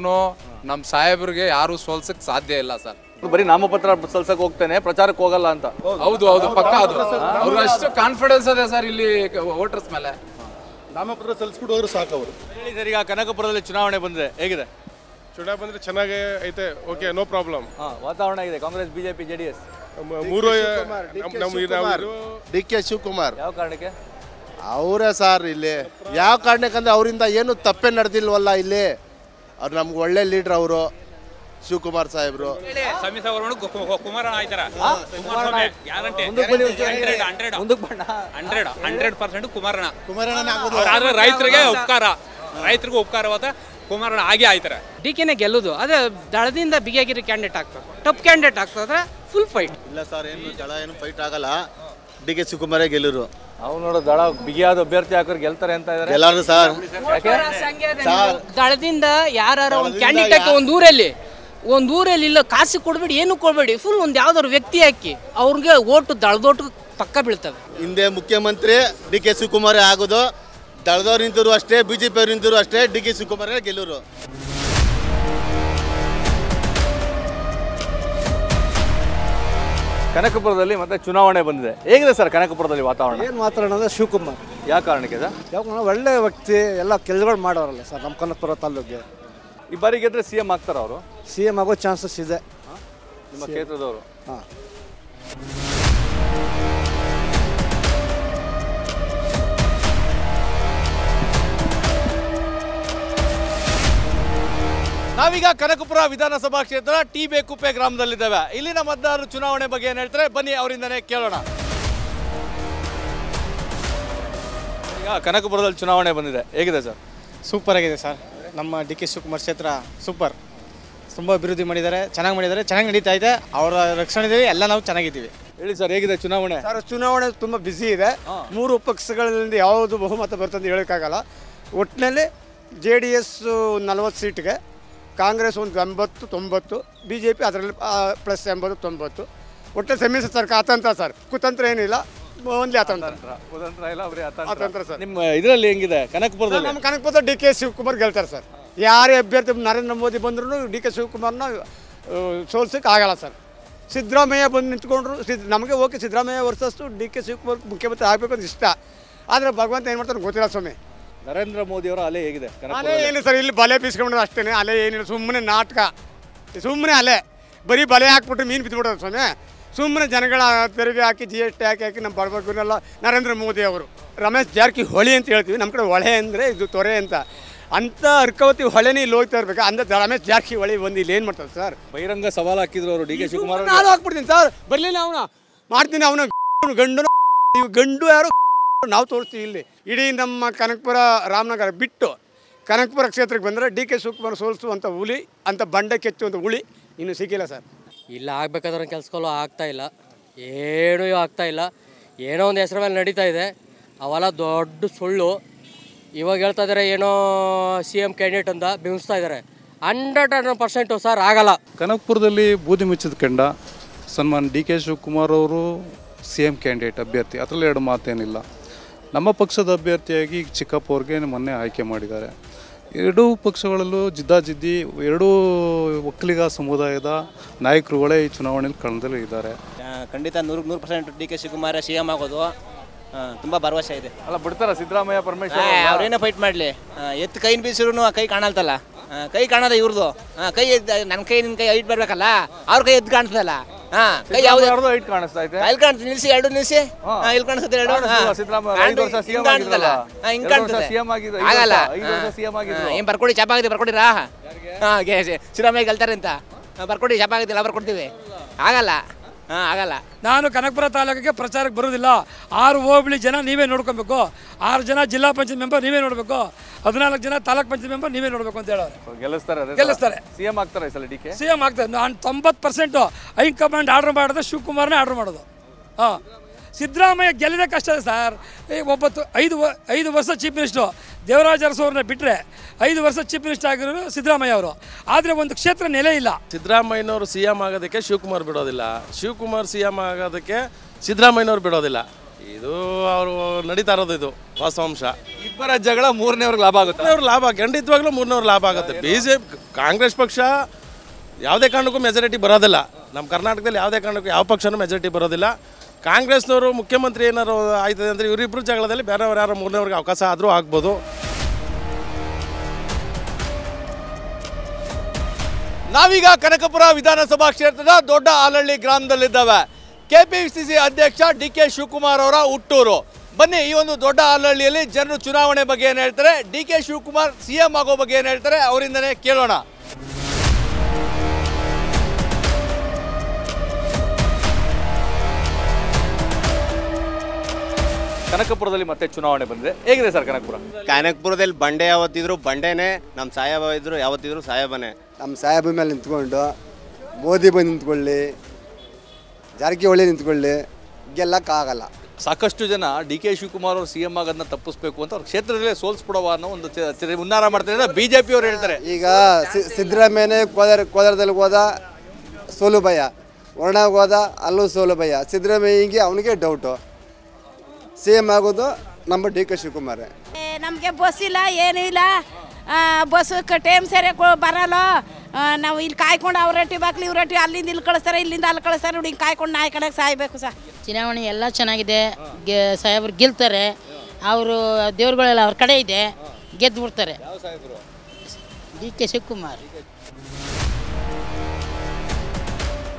ನಮ್ಮ ಸಾಹೇಬ್ರಿಗೆ ಯಾರು ಸೋಲ್ಸಕ್ ಸಾಧ್ಯ ಇಲ್ಲ ಸರ್. ಬರೀ ನಾಮಪತ್ರ ಸಲ್ಸಕ್ ಹೋಗ್ತೇನೆ, ಪ್ರಚಾರಕ್ಕೆ ಹೋಗಲ್ಲ ಅಂತ. ಹೌದು ಪಕ್ಕ. ಅದು ಅವ್ರು ಅಷ್ಟು ಕಾನ್ಫಿಡೆನ್ಸ್ ಇದೆ ಸರ್ ಇಲ್ಲಿ ವೋಟರ್ಸ್ ಮೇಲೆ. ನಾಮಪತ್ರ ಸಲ್ಲಿಸ್ಬಿಟ್ಟು ಹೋದ್ರು ಸಾಕು ಅವರು. ಹೇಳಿ ಸರ್, ಈಗ ಕನಕಪುರದಲ್ಲಿ ಚುನಾವಣೆ ಬಂದಿದೆ, ಹೇಗಿದೆ? ಚುನಾವಣೆ ಬಂದ್ರೆ ಚೆನ್ನಾಗೇ ಐತೆ, ಓಕೆ, ನೋ ಪ್ರಾಬ್ಲಮ್. ವಾತಾವರಣ ಇದೆ. ಕಾಂಗ್ರೆಸ್, ಬಿಜೆಪಿ, ಜೆಡಿಎಸ್ ಮೂರು. ಡಿ.ಕೆ. ಶಿವಕುಮಾರ್. ಯಾವ ಕಾರಣಕ್ಕೆ? ಅವರೇ ಸರ್. ಇಲ್ಲಿ ಯಾವ ಕಾರಣಕ್ಕಂದ್ರೆ ಅವರಿಂದ ಏನು ತಪ್ಪೇ ನಡೆದಿಲ್ವಲ್ಲ ಇಲ್ಲಿ. ಅವ್ರು ನಮ್ಗೆ ಒಳ್ಳೆ ಲೀಡ್ರ್ ಅವರು, ಶಿವಕುಮಾರ್ ಸಾಹೇಬ್ರು. ರೈತರಿಗೆ ಉಪಕಾರವಾದ ಕುಮಾರಣ್ಣ ಆಗೇ ಆಯ್ತಾರೆ. ಡಿ.ಕೆ.ನೇ ಗೆಲ್ಲೋದು. ಅದೇ ದಳದಿಂದ ಬಿಗಿಯಾಗಿರೋ ಕ್ಯಾಂಡಿಡೇಟ್ ಆಗ್ತದೆ, ಟಫ್ ಕ್ಯಾಂಡಿಡೇಟ್ ಆಗ್ತದೆ, ಫುಲ್ ಫೈಟ್. ಇಲ್ಲ ಸರ್, ಏನು ದಳ ಏನು ಫೈಟ್ ಆಗಲ್ಲ. ಡಿ.ಕೆ. ಶಿವಕುಮಾರೇ ಗೆಲ್ಲರು. ಅವ್ರು ನೋಡೋ ದಳ ಬಿಗಿಯಾದ ಅಭ್ಯರ್ಥಿ ಹಾಕೋರು ಗೆಲ್ತಾರೆ ಅಂತ ಇದ್ದಾರೆ. ಎಲ್ಲರೂ ಸರ್, ದಳದಿಂದ ಯಾರು ಒಂದು ಕ್ಯಾಂಡಿಡೇಟ್ ಒಂದು ಊರಲ್ಲಿ ಇಲ್ಲ, ಕಾಸು ಕೊಡ್ಬೇಡಿ, ಏನು ಕೊಡ್ಬೇಡಿ, ಫುಲ್ ಒಂದು ಯಾವ್ದಾದ್ರು ವ್ಯಕ್ತಿ ಹಾಕಿ ಅವ್ರಿಗೆ ಓಟು ದಳದೋಟು ಪಕ್ಕ ಬೀಳ್ತವೆ. ಹಿಂದೆ ಮುಖ್ಯಮಂತ್ರಿ ಡಿ.ಕೆ. ಶಿವಕುಮಾರೇ ಆಗೋದು. ದಳದವ್ರು ನಿಂತರು ಅಷ್ಟೇ, ಬಿಜೆಪಿ ಅವ್ರು ನಿಂತರು ಅಷ್ಟೇ, ಡಿ.ಕೆ. ಶಿವಕುಮಾರೇ ಗೆಲ್ಲರು. ಕನಕಪುರದಲ್ಲಿ ಮತ್ತೆ ಚುನಾವಣೆ ಬಂದಿದೆ, ಹೇಗಿದೆ ಸರ್ ಕನಕಪುರದಲ್ಲಿ ವಾತಾವರಣ? ಏನು ವಾತಾವರಣ ಅಂದರೆ ಶಿವಕುಮಾರ್. ಯಾವ ಕಾರಣಕ್ಕೆ ಸರ್? ಯಾಕಂದ್ರೆ ಒಳ್ಳೆ ವ್ಯಕ್ತಿ, ಎಲ್ಲ ಕೆಲಸಗಳು ಮಾಡೋರಲ್ಲ ಸರ್ ನಮ್ಮ ಕನಕಪುರ ತಾಲೂಕಿಗೆ. ಈ ಬಾರಿ ಗೆದ್ರೆ CM ಆಗ್ತಾರ ಅವರು? CM ಆಗೋ ಚಾನ್ಸಸ್ ಇದೆ ನಿಮ್ಮ ಕ್ಷೇತ್ರದವರು. ಹಾಂ. ನಾವೀಗ ಕನಕಪುರ ವಿಧಾನಸಭಾ ಕ್ಷೇತ್ರ ಟಿ.ಬೇಕುಪ್ಪೆ ಗ್ರಾಮದಲ್ಲಿದ್ದೇವೆ. ಇಲ್ಲಿನ ಮತದಾರರು ಚುನಾವಣೆ ಬಗ್ಗೆ ಏನು ಹೇಳ್ತಾರೆ ಬನ್ನಿ ಅವರಿಂದನೇ ಕೇಳೋಣ. ಈಗ ಕನಕಪುರದಲ್ಲಿ ಚುನಾವಣೆ ಬಂದಿದೆ, ಹೇಗಿದೆ ಸರ್? ಸೂಪರ್ ಆಗಿದೆ ಸರ್. ನಮ್ಮ ಡಿ.ಕೆ. ಶಿವಕುಮಾರ್ ಕ್ಷೇತ್ರ ಸೂಪರ್, ತುಂಬ ಅಭಿವೃದ್ಧಿ ಮಾಡಿದ್ದಾರೆ, ಚೆನ್ನಾಗಿ ನಡೀತಾ ಇದೆ. ಅವರ ರಕ್ಷಣೆ ಇದ್ದೀವಿ, ಎಲ್ಲ ನಾವು ಚೆನ್ನಾಗಿದ್ದೀವಿ. ಹೇಳಿ ಸರ್, ಹೇಗಿದೆ ಚುನಾವಣೆ? ಸರ್, ಚುನಾವಣೆ ತುಂಬ ಬ್ಯುಸಿ ಇದೆ. 3 ಪಕ್ಷಗಳಿಂದ ಯಾವುದು ಬಹುಮತ ಬರ್ತಂತ ಹೇಳೋಕ್ಕಾಗಲ್ಲ. ಒಟ್ಟಿನಲ್ಲಿ JDS 40 ಸೀಟ್ಗೆ, ಕಾಂಗ್ರೆಸ್ ಒಂದು 80-90, BJP ಅದರಲ್ಲಿ ಪ್ಲಸ್ 80-90. ಒಟ್ಟು ಸಮ್ಮಿಶ್ರ ಸರ್ಕಾರ ಅತಂತ್ರ ಸರ್, ಕುತಂತ್ರ ಏನಿಲ್ಲ, ಓನ್ಲಿ ಅತಂತ್ರ ಇಲ್ಲ, ಅತಂತ್ರ ಸರ್. ನಿಮ್ಮ ಇದರಲ್ಲಿ ಹೆಂಗಿದೆ ಕನಕಪುರದಲ್ಲಿ? ನಮ್ಮ ಕನಕಪುರದ ಡಿ.ಕೆ. ಶಿವಕುಮಾರ್ ಗೆಲ್ತಾರೆ ಸರ್. ಯಾರೇ ಅಭ್ಯರ್ಥಿ ನರೇಂದ್ರ ಮೋದಿ ಬಂದ್ರೂ ಡಿ.ಕೆ. ಶಿವಕುಮಾರ್ನ ಸೋಲ್ಸೋಕ್ಕೆ ಆಗಲ್ಲ ಸರ್. ಸಿದ್ದರಾಮಯ್ಯ ಬಂದು ನಿಂತ್ಕೊಂಡ್ರು, ನಮಗೆ ಓಕೆ, ಸಿದ್ದರಾಮಯ್ಯ ವರ್ಸಸ್ಸು ಡಿ.ಕೆ. ಶಿವಕುಮಾರ್ ಮುಖ್ಯಮಂತ್ರಿ ಆಗಬೇಕು ಅಂತ ಇಷ್ಟ. ಆದರೆ ಭಗವಂತ ಏನು ಮಾಡ್ತಾರೆ ಗೊತ್ತಿಲ್ಲ ಸ್ವಾಮಿ. ನರೇಂದ್ರ ಮೋದಿ ಅವರ ಅಲೆ ಹೇಗಿದೆ? ಅಲೆ ಏನು ಸರ್, ಇಲ್ಲಿ ಬಲೆ ಬೀಸ್ಕೊಂಡ್ರೆ ಅಷ್ಟೇ, ಅಲೆ ಏನಿಲ್ಲ, ಸುಮ್ಮನೆ ನಾಟಕ, ಸುಮ್ಮನೆ ಅಲೆ, ಬರೀ ಬಲೆ ಹಾಕ್ಬಿಟ್ರೆ ಮೀನು ಬಿದ್ದುಬಿಡೋದು ಸ್ವಾಮಿ. ಸುಮ್ಮನೆ ಜನಗಳ ತೆರಿಗೆ ಹಾಕಿ GST ಹಾಕಿ ನಮ್ಮ ಬಡಬಗ್ಗರೆಲ್ಲ ನರೇಂದ್ರ ಮೋದಿ ಅವರು. ರಮೇಶ್ ಜಾರಕಿಹೊಳಿ ಅಂತ ಹೇಳ್ತೀವಿ, ನಮ್ಮ ಕಡೆ ಹೊಳೆ ಅಂದರೆ ಇದು ತೊರೆ ಅಂತ ಅರ್ಕಾವತಿ ಹೊಳೆನೇ ಇಲ್ಲಿ ಹೋಗ್ತಾ ಇರ್ಬೇಕು. ಅಂದ್ರೆ ರಮೇಶ್ ಜಾರಕಿಹೊಳಿ ಬಂದು ಇಲ್ಲಿ ಏನು ಮಾಡ್ತಾರೆ ಸರ್? ಬಹಿರಂಗ ಸವಾಲು ಹಾಕಿದ್ರು ಅವರು ಡಿ.ಕೆ. ಶಿವಕುಮಾರ್. ನಾನು ಹಾಕ್ಬಿಡ್ತೀನಿ ಸರ್, ಬರಲಿಲ್ಲ ಅವನು ಮಾಡ್ತೀನಿ, ಅವನು ಗಂಡು ಯಾರು ನಾವು ತೋರಿಸ್ತೀವಿ ಇಲ್ಲಿ. ಇಡೀ ನಮ್ಮ ಕನಕಪುರ ರಾಮನಗರ ಬಿಟ್ಟು ಕನಕಪುರ ಕ್ಷೇತ್ರಕ್ಕೆ ಬಂದರೆ ಡಿ.ಕೆ. ಶಿವಕುಮಾರ್ ಸೋಲಿಸುವಂಥ ಹುಲಿ, ಅಂತ ಬಂಡೆ ಕೆಚ್ಚುವಂಥ ಹುಳಿ ಇನ್ನೂ ಸಿಕ್ಕಿಲ್ಲ ಸರ್. ಇಲ್ಲ, ಆಗಬೇಕಾದ್ರೆ ಕೆಲಸಗಳು ಆಗ್ತಾಯಿಲ್ಲ, ಏನೂ ಆಗ್ತಾಯಿಲ್ಲ. ಏನೋ ಒಂದು ಹೆಸರು ಮೇಲೆ ನಡೀತಾ ಇದೆ, ಅವೆಲ್ಲ ದೊಡ್ಡ ಸುಳ್ಳು. ಇವಾಗ ಹೇಳ್ತಾ ಇದ್ದಾರೆ ಏನೋ CM ಕ್ಯಾಂಡಿಡೇಟ್ ಅಂತ ಬಿಂಬಿಸ್ತಾ ಇದ್ದಾರೆ. 100% ಸರ್ ಆಗಲ್ಲ. ಕನಕಪುರದಲ್ಲಿ ಬೂದಿ ಮುಚ್ಚಿದ ಕಂಡ ಸನ್ಮಾನ್ ಡಿ.ಕೆ. ಶಿವಕುಮಾರ್ ಅವರು CM ಕ್ಯಾಂಡಿಡೇಟ್ ಅಭ್ಯರ್ಥಿ, ಅದರಲ್ಲಿ ಎರಡು ಮಾತೇನಿಲ್ಲ. ನಮ್ಮ ಪಕ್ಷದ ಅಭ್ಯರ್ಥಿಯಾಗಿ ಚಿಕ್ಕಪ್ಪ ಅವ್ರಿಗೆ ಮೊನ್ನೆ ಆಯ್ಕೆ ಮಾಡಿದ್ದಾರೆ. ಎರಡೂ ಪಕ್ಷಗಳಲ್ಲೂ ಜಿದ್ದಾಜಿದ್ದಿ, ಎರಡೂ ಒಕ್ಕಲಿಗ ಸಮುದಾಯದ ನಾಯಕರುಗಳೇ ಈ ಚುನಾವಣೆಯಲ್ಲಿ ಕಣದಲ್ಲಿ ಇದ್ದಾರೆ. ಖಂಡಿತ 100% ಡಿ.ಕೆ. ಶಿವಕುಮಾರ್ CM ಆಗೋದು. ತುಂಬ ಭರವಸೆ ಇದೆ. ಅಲ್ಲ ಬಿಡ್ತಾರ ಸಿದ್ದರಾಮಯ್ಯ ಪರಮೇಶ್ವರ್ ಅವ್ರೇನೋ ಫೈಟ್ ಮಾಡಲಿ, ಎತ್ತು ಕೈನ ಬೀಸಿದ್ರು ಕೈ ಕಾಣಲ್ತಲ್ಲ, ಕೈ ಕಾಣೋದ ಇವ್ರದ್ದು. ಕೈ ನನ್ನ ಕೈ ನಿನ್ನ ಕೈ ಹೈಟ್ ಬರ್ಬೇಕಲ್ಲ, ಅವ್ರ ಕೈ ಎದ್ದು ಕಾಣಿಸ್ತಲ್ಲ. ಕೈ ಯಾವ್ದು ಹೈಟ್ ಕಾಣಿಸ್ತಾ ಇದೆ, ಇಲ್ಲಿ ಕಾಣಿಸ್ತು, ನಿಲ್ಸಿ ಎರಡು ನಿಲ್ಸಿ, ಇಲ್ಲಿ ಕಾಣಿಸುತ್ತೆ ಎರಡು. ಹಿಂಗ್ ಕಾಣ್ತದೆ, ಆಗಲ್ಲ. ಏನ್ ಬರ್ಕೊಡಿ, ಚಾಪ ಆಗಿದೆ, ಬರ್ಕೊಡಿರಾ? ಸಿದ್ದರಾಮಯ್ಯ ಗೆಲ್ತಾರೆ ಅಂತ ಬರ್ಕೊಡಿ, ಚಾಪ ಆಗಿದ್ದಿಲ್ಲ, ಬರ್ಕೊಡ್ತೀವಿ. ಆಗಲ್ಲ, ಆಗಲ್ಲ. ನಾನು ಕನಕಪುರ ತಾಲೂಕಿಗೆ ಪ್ರಚಾರಕ್ಕೆ ಬರೋದಿಲ್ಲ. 6 ಹೋಬಳಿ ಜನ ನೀವೇ ನೋಡ್ಕೊಬೇಕು, 6 ಜನ ಜಿಲ್ಲಾ ಪಂಚಾಯತ್ ಮೆಂಬರ್ ನೀವೇ ನೋಡಬೇಕು, 14 ಜನ ತಾಲೂಕ್ ಪಂಚಾಯತ್ ಮೆಂಬರ್ ನೀವೇ ನೋಡಬೇಕು ಅಂತ ಹೇಳೋರು. ಗೆಲ್ಲಿಸ್ತಾರೆ. ಸಿಎಂ ಆಗ್ತಾರೆ ಈ ಸಲ ಡಿಕೆ. ಸಿಎಂ ಆಗ್ತಾರೆ. ನಾನು 90% ಹೈಕಮಾಂಡ್ ಆರ್ಡರ್ ಮಾಡೋದು ಶಿವಕುಮಾರ್ನೇ ಆರ್ಡರ್ ಮಾಡೋದು. ಹಾಂ, ಸಿದ್ದರಾಮಯ್ಯ ಗೆಲ್ಲದೆ ಕಷ್ಟ ಇದೆ ಸರ್. ಐದು ವರ್ಷ ಚೀಫ್ ಮಿನಿಸ್ಟ್ರು ದೇವರಾಜ ಅರಸು ಅವ್ರನ್ನ ಬಿಟ್ಟರೆ 5 ವರ್ಷ ಚೀಫ್ ಮಿನಿಸ್ಟರ್ ಆಗಿರೋರು ಸಿದ್ದರಾಮಯ್ಯ ಅವರು. ಆದರೆ ಒಂದು ಕ್ಷೇತ್ರ ನೆಲೆ ಇಲ್ಲ. ಸಿದ್ದರಾಮಯ್ಯನವರು ಸಿ ಎಂ ಆಗೋದಕ್ಕೆ ಶಿವಕುಮಾರ್ ಬಿಡೋದಿಲ್ಲ, ಶಿವಕುಮಾರ್ ಸಿ ಎಂ ಆಗೋದಕ್ಕೆ ಸಿದ್ದರಾಮಯ್ಯನವ್ರು ಬಿಡೋದಿಲ್ಲ. ಇದು ಅವರು ನಡೀತಾ ಇರೋದು, ಇದು ವಾಸ್ತವಾಂಶ. ಇಬ್ಬರ ಜಗಳ 3ನೇವ್ರಿಗೆ ಲಾಭ ಆಗುತ್ತೆ. 3ನೇವ್ರಿಗೆ ಲಾಭ, ಖಂಡಿತವಾಗ್ಲೂ 3ನೇವ್ರಿಗೆ ಲಾಭ ಆಗುತ್ತೆ. BJP ಕಾಂಗ್ರೆಸ್ ಪಕ್ಷ ಯಾವುದೇ ಕಾರಣಕ್ಕೂ ಮೆಜಾರಿಟಿ ಬರೋದಿಲ್ಲ. ನಮ್ಮ ಕರ್ನಾಟಕದಲ್ಲಿ ಯಾವುದೇ ಕಾರಣಕ್ಕೂ ಯಾವ ಪಕ್ಷನೂ ಮೆಜಾರಿಟಿ ಬರೋದಿಲ್ಲ. ಕಾಂಗ್ರೆಸ್ನವರು ಮುಖ್ಯಮಂತ್ರಿ ಏನಾರು ಆಯ್ತದೆ ಅಂದರೆ ಇವರಿಬ್ಬರು ಜಗಳದಲ್ಲಿ ಬೇರೆಯವ್ರು ಯಾರು 3ನೇವ್ರಿಗೆ ಅವಕಾಶ ಆದರೂ ಆಗ್ಬೋದು. ನಾವೀಗ ಕನಕಪುರ ವಿಧಾನಸಭಾ ಕ್ಷೇತ್ರದ ದೊಡ್ಡ ಆಲಹಳ್ಳಿ ಗ್ರಾಮದಲ್ಲಿದ್ದಾವೆ. ಕೆಪಿಸಿಸಿ ಅಧ್ಯಕ್ಷ DK ಶಿವಕುಮಾರ್ ಅವರ ಹುಟ್ಟೂರು. ಬನ್ನಿ, ಈ ಒಂದು ದೊಡ್ಡ ಆಲಹಳ್ಳಿಯಲ್ಲಿ ಜನರು ಚುನಾವಣೆ ಬಗ್ಗೆ ಏನು ಹೇಳ್ತಾರೆ, DK ಶಿವಕುಮಾರ್ CM ಆಗೋ ಬಗ್ಗೆ ಏನು ಹೇಳ್ತಾರೆ, ಅವರಿಂದನೇ ಕೇಳೋಣ. ಕನಕಪುರದಲ್ಲಿ ಮತ್ತೆ ಚುನಾವಣೆ ಬಂದಿದೆ, ಹೇಗಿದೆ ಸರ್ ಕನಕಪುರ? ಕನಕಪುರದಲ್ಲಿ ಬಂಡೆ ಯಾವತ್ತಿದ್ರು ಬಂಡೆನೇ, ನಮ್ಮ ಸಾಹೇಬ ಇದ್ರು ಯಾವತ್ತಿದ್ರು ಸಾಹೇಬನೇ. ನಮ್ಮ ಸಾಹೇಬ ಮೇಲೆ ನಿಂತ್ಕೊಂಡು ಮೋದಿ ಬಂದು ನಿಂತ್ಕೊಳ್ಳಿ, ಜಾರಕಿಹೊಳಿ ನಿಂತ್ಕೊಳ್ಳಿ, ಗೆಲ್ಲಕ್ಕಾಗಲ್ಲ. ಸಾಕಷ್ಟು ಜನ DK ಶಿವಕುಮಾರ್ ಅವರು CM ಆಗೋದನ್ನ ತಪ್ಪಿಸ್ಬೇಕು ಅಂತ ಅವ್ರ ಕ್ಷೇತ್ರದಲ್ಲೇ ಸೋಲ್ಸ್ಬಿಡವ ಅನ್ನೋ ಒಂದು ಹುನ್ನಾರ ಮಾಡ್ತಾರೆ BJP ಅವರು ಹೇಳ್ತಾರೆ. ಈಗ ಸಿದ್ದರಾಮಯ್ಯನೇ ಕೋಲಾರದಲ್ಲಿ ಹೋದ ಸೋಲು ಭಯ, ವರ್ಣಾಗ ಹೋದ ಅಲ್ಲೂ ಸೋಲು ಭಯ. ಸಿದ್ದರಾಮಯ್ಯಗೆ ಅವನಿಗೆ ಡೌಟು, CM ಆಗೋದು ನಮ್ಮ DK ಶಿವಕುಮಾರ್. ನಮಗೆ ಬಸ್ ಇಲ್ಲ, ಏನೂ ಇಲ್ಲ, ಬಸ್ ಟೈಮ್ ಸರಿಯಾಗಿ ಬರಲ್ಲ. ನಾವು ಇಲ್ಲಿ ಕಾಯ್ಕೊಂಡು ಅವ್ರ ರೊಟ್ಟಿ ಬಾಕ್ಲಿ ಇವ್ರ ರೊಟ್ಟಿ ಅಲ್ಲಿಂದ ಇಲ್ಲಿ ಕಳಿಸ್ತಾರೆ, ಇಲ್ಲಿಂದ ಅಲ್ಲಿ ಕಳಿಸ್ತಾರೆ. ನೋಡಿ ಹಿಂಗೆ ಕಾಯ್ಕೊಂಡು ನಾಯಿ ಕಡೆಗೆ ಸಾಯ್ಬೇಕು ಸರ್. ಚುನಾವಣೆ ಎಲ್ಲ ಚೆನ್ನಾಗಿದೆ, ಸಾಹೇಬ್ರು ಗೆಲ್ತಾರೆ. ಅವರು ದೇವ್ರುಗಳೆಲ್ಲ ಅವ್ರ ಕಡೆ ಇದೆ, ಗೆದ್ದು ಬಿಡ್ತಾರೆ. DK ಶಿವಕುಮಾರ್.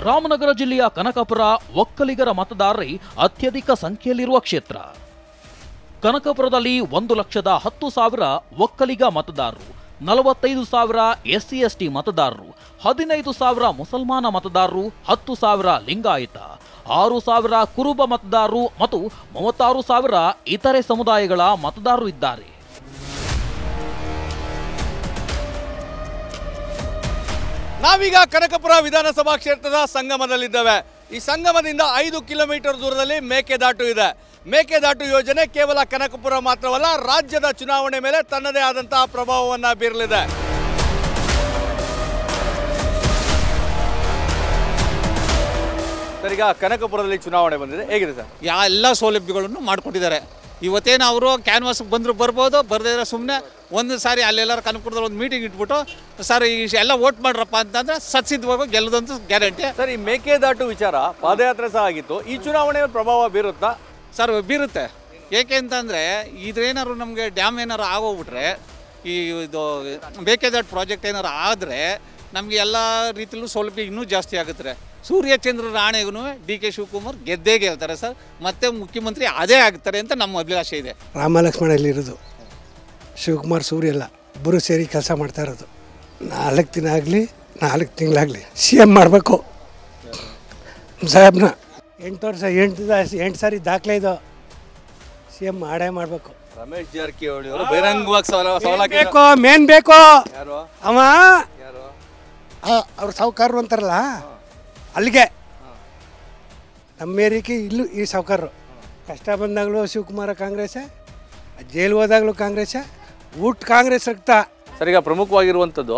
ರಾಮನಗರ ಜಿಲ್ಲೆಯ ಕನಕಪುರ ಒಕ್ಕಲಿಗರ ಮತದಾರರೇ ಅತ್ಯಧಿಕ ಸಂಖ್ಯೆಯಲ್ಲಿರುವ ಕ್ಷೇತ್ರ. ಕನಕಪುರದಲ್ಲಿ 1,10,000 ಒಕ್ಕಲಿಗ ಮತದಾರರು, 45,000 SC/ST ಮತದಾರರು, 15,000 ಮುಸಲ್ಮಾನ ಮತದಾರರು, 10,000 ಲಿಂಗಾಯತ, 6,000 ಕುರುಬ ಮತದಾರರು ಮತ್ತು 36,000 ಇತರೆ ಸಮುದಾಯಗಳ ಮತದಾರರು ಇದ್ದಾರೆ. ನಾವೀಗ ಕನಕಪುರ ವಿಧಾನಸಭಾ ಕ್ಷೇತ್ರದ ಸಂಗಮದಲ್ಲಿದ್ದೇವೆ. ಈ ಸಂಗಮದಿಂದ 5 ಕಿಲೋಮೀಟರ್ ದೂರದಲ್ಲಿ ಮೇಕೆದಾಟು ಇದೆ. ಮೇಕೆದಾಟು ಯೋಜನೆ ಕೇವಲ ಕನಕಪುರ ಮಾತ್ರವಲ್ಲ, ರಾಜ್ಯದ ಚುನಾವಣೆ ಮೇಲೆ ತನ್ನದೇ ಆದಂತಹ ಪ್ರಭಾವವನ್ನು ಬೀರಲಿದೆ. ಸರ್, ಈಗ ಕನಕಪುರದಲ್ಲಿ ಚುನಾವಣೆ ಬಂದಿದೆ, ಹೇಗಿದೆ ಸರ್? ಎಲ್ಲ ಸೌಲಭ್ಯಗಳನ್ನು ಮಾಡಿಕೊಟ್ಟಿದ್ದಾರೆ. ಇವತ್ತೇನು ಅವರು ಕ್ಯಾನ್ವಾಸ್ಗೆ ಬಂದರೂ ಬರ್ಬೋದು, ಬರದೇ ಸುಮ್ಮನೆ ಒಂದು ಸಾರಿ ಅಲ್ಲೆಲ್ಲರೂ ಕನಕಪುರದಲ್ಲಿ ಒಂದು ಮೀಟಿಂಗ್ ಇಟ್ಬಿಟ್ಟು ಸರ್ ಎಲ್ಲ ವೋಟ್ ಮಾಡ್ರಪ್ಪ ಅಂತಂದ್ರೆ ಸತ್ಸಿದ್ವಾಗ ಗೆಲ್ಲದಂತೂ ಗ್ಯಾರಂಟಿ. ಸರ್, ಈ ಮೇಕೆದಾಟು ವಿಚಾರ ಪಾದಯಾತ್ರೆ ಸಹ ಆಗಿತ್ತು, ಈ ಚುನಾವಣೆ ಪ್ರಭಾವ ಬೀರುತ್ತಾ? ಸರ್ ಬೀರುತ್ತೆ. ಏಕೆ ಅಂತಂದರೆ ಇದ್ರೇನಾದ್ರು ನಮಗೆ ಡ್ಯಾಮ್ ಏನಾರು ಆಗೋಗ್ಬಿಟ್ರೆ, ಇದು ಮೇಕೆದಾಟು ಪ್ರಾಜೆಕ್ಟ್ ಏನಾರು ಆದರೆ ನಮಗೆ ಎಲ್ಲ ರೀತಿಯಲ್ಲೂ ಸೌಲಭ್ಯ ಇನ್ನೂ ಜಾಸ್ತಿ ಆಗುತ್ತೆ. ಸೂರ್ಯಚಂದ್ರರ ಆಣೆಗೂ DK ಶಿವಕುಮಾರ್ ಗೆದ್ದೇ ಗೆಲ್ತಾರೆ ಸರ್, ಮತ್ತೆ ಮುಖ್ಯಮಂತ್ರಿ ಅದೇ ಆಗ್ತಾರೆ ಅಂತ ನಮ್ಮ ಅಭಿಲಾಷೆ ಇದೆ. ರಾಮ ಲಕ್ಷ್ಮಣ ಇಲ್ಲಿರೋದು, ಶಿವಕುಮಾರ್ ಸೂರ್ಯ ಎಲ್ಲ ಇಬ್ಬರು ಸೇರಿ ಕೆಲಸ ಮಾಡ್ತಾ ಇರೋದು. 4 ದಿನ ಆಗಲಿ 4 ತಿಂಗಳಾಗಲಿ CM ಮಾಡಬೇಕು ಸಾಹೇಬ್ನ. 8 ಸಾರಿ ದಾಖಲೆ ಇದು, CM ಮಾಡೇ ಮಾಡಬೇಕು. ರಮೇಶ್ ಜಾರಕಿಹೊಳಿ ಅವರು ಬಹಿರಂಗವಾಗಿ ಬೇಕು, ಮೇನ್ ಬೇಕು. ಅವ ಅವ್ರು ಸಾವುಕಾರರು ಅಂತಾರಲ್ಲ, ಅಲ್ಲಿಗೆ ನಮ್ಮ ಏರಿಕೆ ಇಲ್ಲೂ ಈ ಸಾವುಕಾರರು. ಕಷ್ಟ ಬಂದಾಗಲೂ ಶಿವಕುಮಾರ ಕಾಂಗ್ರೆಸ್ಸೇ, ಜೈಲು ಹೋದಾಗಲೂ ಕಾಂಗ್ರೆಸ್ಸೇ, ಊಟ ಕಾಂಗ್ರೆಸ್ ರಕ್ತ. ಸರ್, ಈಗ ಪ್ರಮುಖವಾಗಿರುವಂಥದ್ದು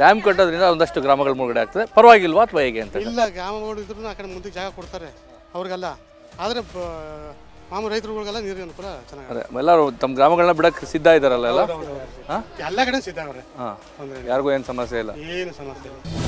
ಡ್ಯಾಮ್ ಕಟ್ಟೋದ್ರಿಂದ ಒಂದಷ್ಟು ಗ್ರಾಮಗಳ ಮುಳುಗಡೆ ಆಗ್ತದೆ, ಪರವಾಗಿಲ್ವಾ ಅಥವಾ ಹೇಗೆ ಅಂತ? ಇಲ್ಲ, ಗ್ರಾಮಗಳು ಇದ್ರೂ ಆ ಕಡೆ ಮುಂದಕ್ಕೆ ಜಾಗ ಕೊಡ್ತಾರೆ ಅವ್ರಿಗೆಲ್ಲ. ಆದರೆ ಮಾಮೂಲು ರೈತರುಗಳಿಗೆಲ್ಲ ನೀರಿನ ಅನುಕೂಲ ಚೆನ್ನಾಗಿದೆ. ಎಲ್ಲರೂ ತಮ್ಮ ಗ್ರಾಮಗಳನ್ನ ಬಿಡಕ್ಕೆ ಸಿದ್ಧ ಇದ್ದಾರಲ್ಲ ಎಲ್ಲ? ಎಲ್ಲ ಕಡೆ ಸಿದ್ಧ ಅವ್ರೆ. ಯಾರಿಗೂ ಏನು ಸಮಸ್ಯೆ ಇಲ್ಲ. ಏನು ಸಮಸ್ಯೆ ಇಲ್ಲ.